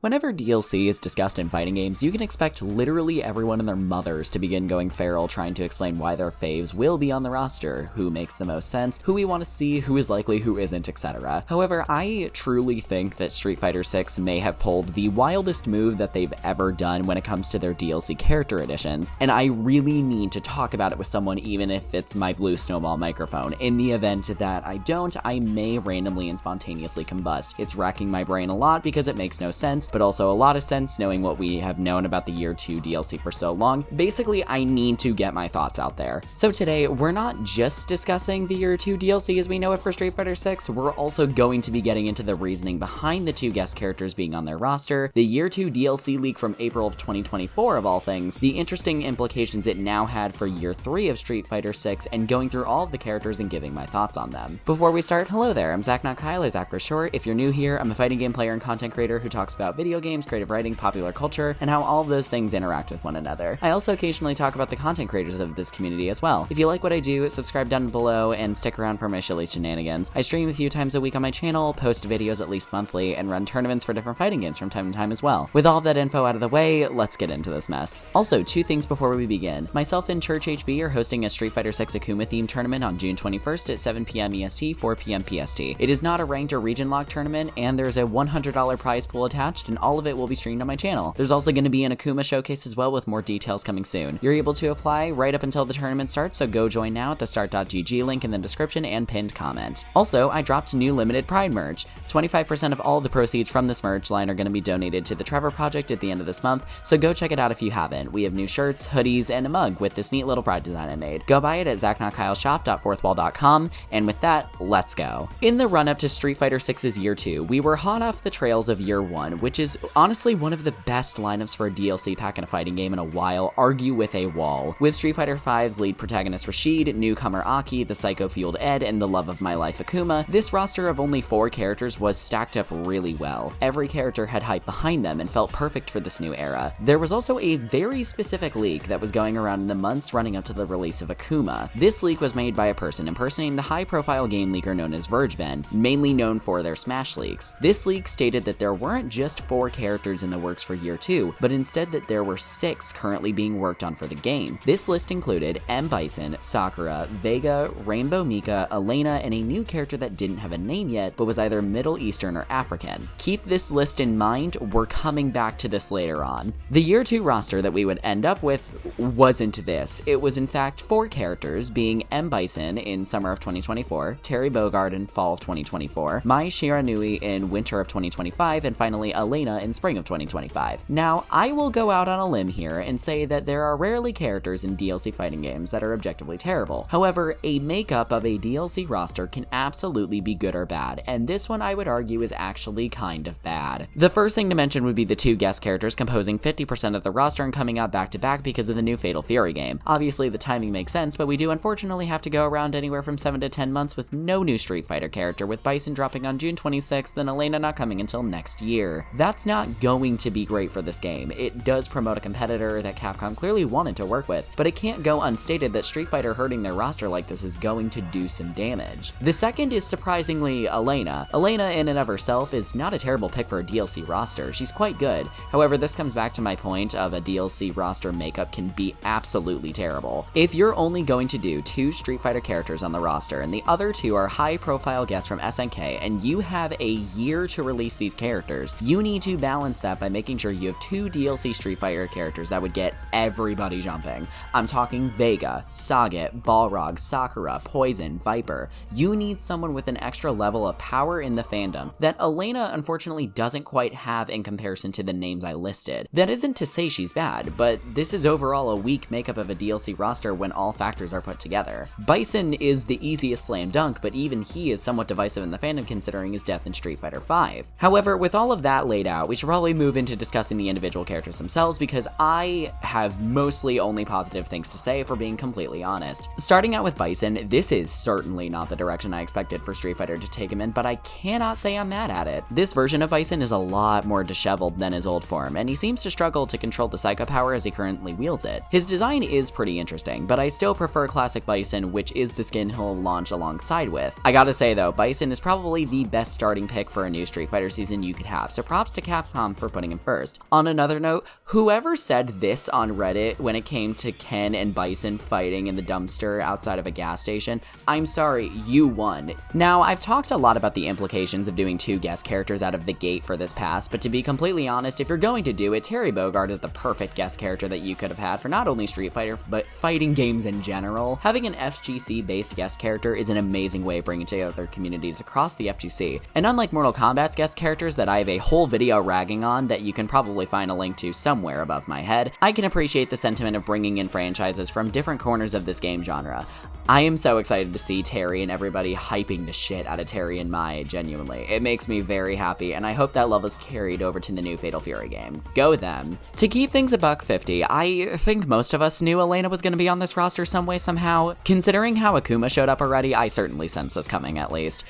Whenever DLC is discussed in fighting games, you can expect literally everyone and their mothers to begin going feral trying to explain why their faves will be on the roster, who makes the most sense, who we want to see, who is likely, who isn't, etc. However, I truly think that Street Fighter 6 may have pulled the wildest move that they've ever done when it comes to their DLC character additions, and I really need to talk about it with someone even if it's my blue snowball microphone. In the event that I don't, I may randomly and spontaneously combust. It's racking my brain a lot because it makes no sense, but also a lot of sense knowing what we have known about the Year 2 DLC for so long. Basically, I need to get my thoughts out there. So today, we're not just discussing the Year 2 DLC as we know it for Street Fighter 6, we're also going to be getting into the reasoning behind the two guest characters being on their roster, the Year 2 DLC leak from April of 2024 of all things, the interesting implications it now had for Year 3 of Street Fighter 6, and going through all of the characters and giving my thoughts on them. Before we start, hello there, I'm Zak Not Kyle, or Zak for short. If you're new here, I'm a fighting game player and content creator who talks about video games, creative writing, popular culture, and how all of those things interact with one another. I also occasionally talk about the content creators of this community as well. If you like what I do, subscribe down below and stick around for my silly shenanigans. I stream a few times a week on my channel, post videos at least monthly, and run tournaments for different fighting games from time to time as well. With all of that info out of the way, let's get into this mess. Also, two things before we begin. Myself and Church HB are hosting a Street Fighter 6 Akuma themed tournament on June 21st at 7 p.m. EST, 4 p.m. PST. It is not a ranked or region locked tournament, and there's a $100 prize pool attached, and all of it will be streamed on my channel. There's also going to be an Akuma showcase as well with more details coming soon. You're able to apply right up until the tournament starts, so go join now at the start.gg link in the description and pinned comment. Also, I dropped new limited Pride merch. 25% of all the proceeds from this merch line are going to be donated to the Trevor Project at the end of this month, so go check it out if you haven't. We have new shirts, hoodies, and a mug with this neat little Pride design I made. Go buy it at zaknotkyleshop.fourthwall.com, and with that, let's go. In the run-up to Street Fighter 6's Year 2, we were hot off the trails of Year 1, which is honestly one of the best lineups for a DLC pack in a fighting game in a while, argue with a wall. With Street Fighter V's lead protagonist Rashid, newcomer Aki, the psycho-fueled Ed, and the love of my life Akuma, this roster of only 4 characters was stacked up really well. Every character had hype behind them and felt perfect for this new era. There was also a very specific leak that was going around in the months running up to the release of Akuma. This leak was made by a person impersonating the high-profile game leaker known as VergeBen, mainly known for their Smash leaks. This leak stated that there weren't just 4 characters in the works for Year 2, but instead that there were 6 currently being worked on for the game. This list included M. Bison, Sakura, Vega, Rainbow Mika, Elena, and a new character that didn't have a name yet, but was either Middle Eastern or African. Keep this list in mind, we're coming back to this later on. The Year 2 roster that we would end up with wasn't this. It was in fact 4 characters, being M. Bison in summer of 2024, Terry Bogard in fall of 2024, Mai Shiranui in winter of 2025, and finally Elena in spring of 2025. Now, I will go out on a limb here and say that there are rarely characters in DLC fighting games that are objectively terrible. However, a makeup of a DLC roster can absolutely be good or bad, and this one I would argue is actually kind of bad. The first thing to mention would be the 2 guest characters composing 50% of the roster and coming out back to back because of the new Fatal Fury game. Obviously, the timing makes sense, but we do unfortunately have to go around anywhere from 7 to 10 months with no new Street Fighter character, with Bison dropping on June 26th and Elena not coming until next year. That's not going to be great for this game. It does promote a competitor that Capcom clearly wanted to work with, but it can't go unstated that Street Fighter hurting their roster like this is going to do some damage. The second is surprisingly Elena. Elena in and of herself is not a terrible pick for a DLC roster. She's quite good. However, this comes back to my point of a DLC roster makeup can be absolutely terrible. If you're only going to do 2 Street Fighter characters on the roster and the other 2 are high-profile guests from SNK and you have a year to release these characters, you need to balance that by making sure you have 2 DLC Street Fighter characters that would get everybody jumping. I'm talking Vega, Sagat, Balrog, Sakura, Poison, Viper. You need someone with an extra level of power in the fandom that Elena unfortunately doesn't quite have in comparison to the names I listed. That isn't to say she's bad, but this is overall a weak makeup of a DLC roster when all factors are put together. Bison is the easiest slam dunk, but even he is somewhat divisive in the fandom considering his death in Street Fighter V. However, with all of that laid out, we should probably move into discussing the individual characters themselves because I have mostly only positive things to say, if we're being completely honest. Starting out with Bison, this is certainly not the direction I expected for Street Fighter to take him in, but I cannot say I'm mad at it. This version of Bison is a lot more disheveled than his old form, and he seems to struggle to control the Psycho Power as he currently wields it. His design is pretty interesting, but I still prefer Classic Bison, which is the skin he'll launch alongside with. I gotta say though, Bison is probably the best starting pick for a new Street Fighter season you could have, so props props to Capcom for putting him first. On another note, whoever said this on Reddit when it came to Ken and Bison fighting in the dumpster outside of a gas station, I'm sorry, you won. Now, I've talked a lot about the implications of doing 2 guest characters out of the gate for this pass, but to be completely honest, if you're going to do it, Terry Bogard is the perfect guest character that you could have had for not only Street Fighter, but fighting games in general. Having an FGC-based guest character is an amazing way of bringing together communities across the FGC, and unlike Mortal Kombat's guest characters that I have a whole video ragging on that you can probably find a link to somewhere above my head, I can appreciate the sentiment of bringing in franchises from different corners of this game genre. I am so excited to see Terry and everybody hyping the shit out of Terry and Mai, genuinely. It makes me very happy, and I hope that love is carried over to the new Fatal Fury game. Go them. To keep things $150, I think most of us knew Elena was going to be on this roster some way, somehow. Considering how Akuma showed up already, I certainly sense this coming, at least.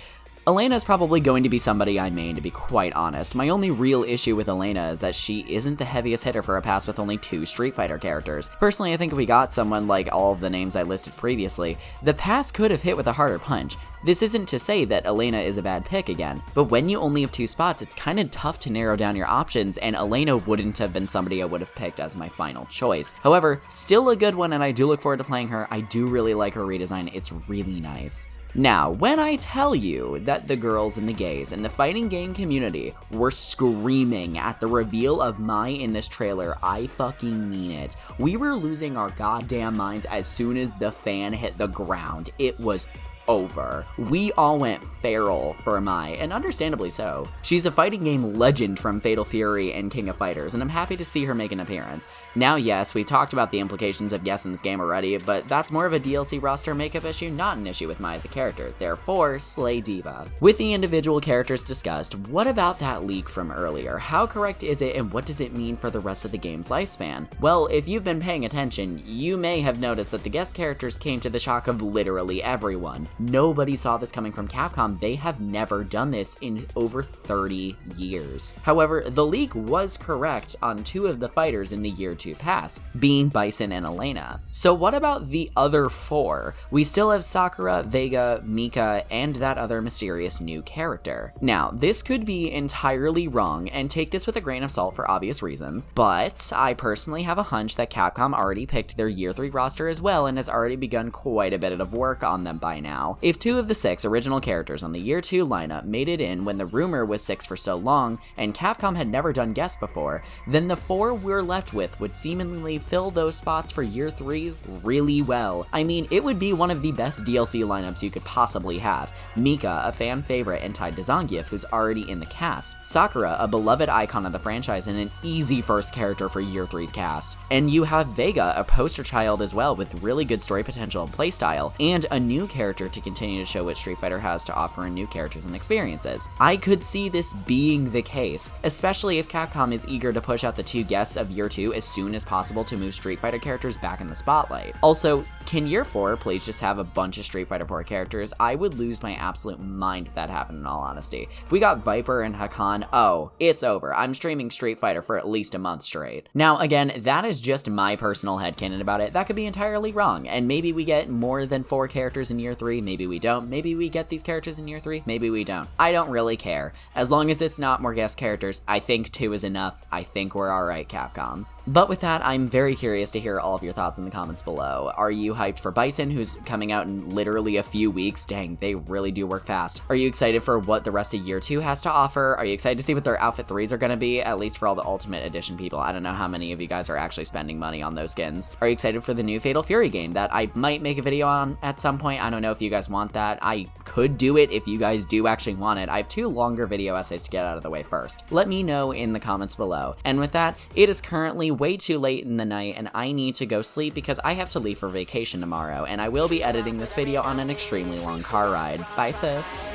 Elena's probably going to be somebody I main, to be quite honest. My only real issue with Elena is that she isn't the heaviest hitter for a pass with only 2 Street Fighter characters. Personally, I think if we got someone like all of the names I listed previously, the pass could have hit with a harder punch. This isn't to say that Elena is a bad pick again, but when you only have 2 spots, it's kinda tough to narrow down your options, and Elena wouldn't have been somebody I would have picked as my final choice. However, still a good one, and I do look forward to playing her. I do really like her redesign, it's really nice. Now, when I tell you that the girls and the gays and the fighting game community were screaming at the reveal of Mai in this trailer, I fucking mean it. We were losing our goddamn minds as soon as the fan hit the ground. It was over. We all went feral for Mai, and understandably so. She's a fighting game legend from Fatal Fury and King of Fighters, and I'm happy to see her make an appearance. Now, yes, we talked about the implications of yes in this game already, but that's more of a DLC roster makeup issue, not an issue with Mai as a character. Therefore, slay diva. With the individual characters discussed, what about that leak from earlier? How correct is it, and what does it mean for the rest of the game's lifespan? Well, if you've been paying attention, you may have noticed that the guest characters came to the shock of literally everyone. Nobody saw this coming from Capcom. They have never done this in over 30 years. However, the leak was correct on 2 of the fighters in the Year 2 pass, being Bison and Elena. So what about the other 4? We still have Sakura, Vega, Mika, and that other mysterious new character. Now, this could be entirely wrong, and take this with a grain of salt for obvious reasons, but I personally have a hunch that Capcom already picked their Year 3 roster as well and has already begun quite a bit of work on them by now. If 2 of the 6 original characters on the Year 2 lineup made it in when the rumor was 6 for so long, and Capcom had never done guests before, then the 4 we're left with would seemingly fill those spots for Year 3 really well. I mean, it would be one of the best DLC lineups you could possibly have. Mika, a fan favorite and tied to Zangief, who's already in the cast. Sakura, a beloved icon of the franchise and an easy first character for Year 3's cast. And you have Vega, a poster child as well with really good story potential and playstyle, and a new character to continue to show what Street Fighter has to offer in new characters and experiences. I could see this being the case, especially if Capcom is eager to push out the 2 guests of Year 2 as soon as possible to move Street Fighter characters back in the spotlight. Also, can Year 4 please just have a bunch of Street Fighter 4 characters? I would lose my absolute mind if that happened, in all honesty. If we got Viper and Hakan, oh, it's over. I'm streaming Street Fighter for at least a month straight. Now, again, that is just my personal headcanon about it. That could be entirely wrong, and maybe we get more than 4 characters in Year 3, maybe we don't. Maybe we get these characters in Year 3, maybe we don't. I don't really care. As long as it's not more guest characters, I think 2 is enough. I think we're alright, Capcom. But with that, I'm very curious to hear all of your thoughts in the comments below. Are you hyped for Bison, who's coming out in literally a few weeks? Dang, they really do work fast. Are you excited for what the rest of Year 2 has to offer? Are you excited to see what their Outfit 3s are going to be, at least for all the Ultimate Edition people? I don't know how many of you guys are actually spending money on those skins. Are you excited for the new Fatal Fury game that I might make a video on at some point? I don't know if you guys want that. I could do it if you guys do actually want it. I have 2 longer video essays to get out of the way first. Let me know in the comments below. And with that, it is currently way too late in the night and I need to go sleep because I have to leave for vacation tomorrow, and I will be editing this video on an extremely long car ride. Bye, sis.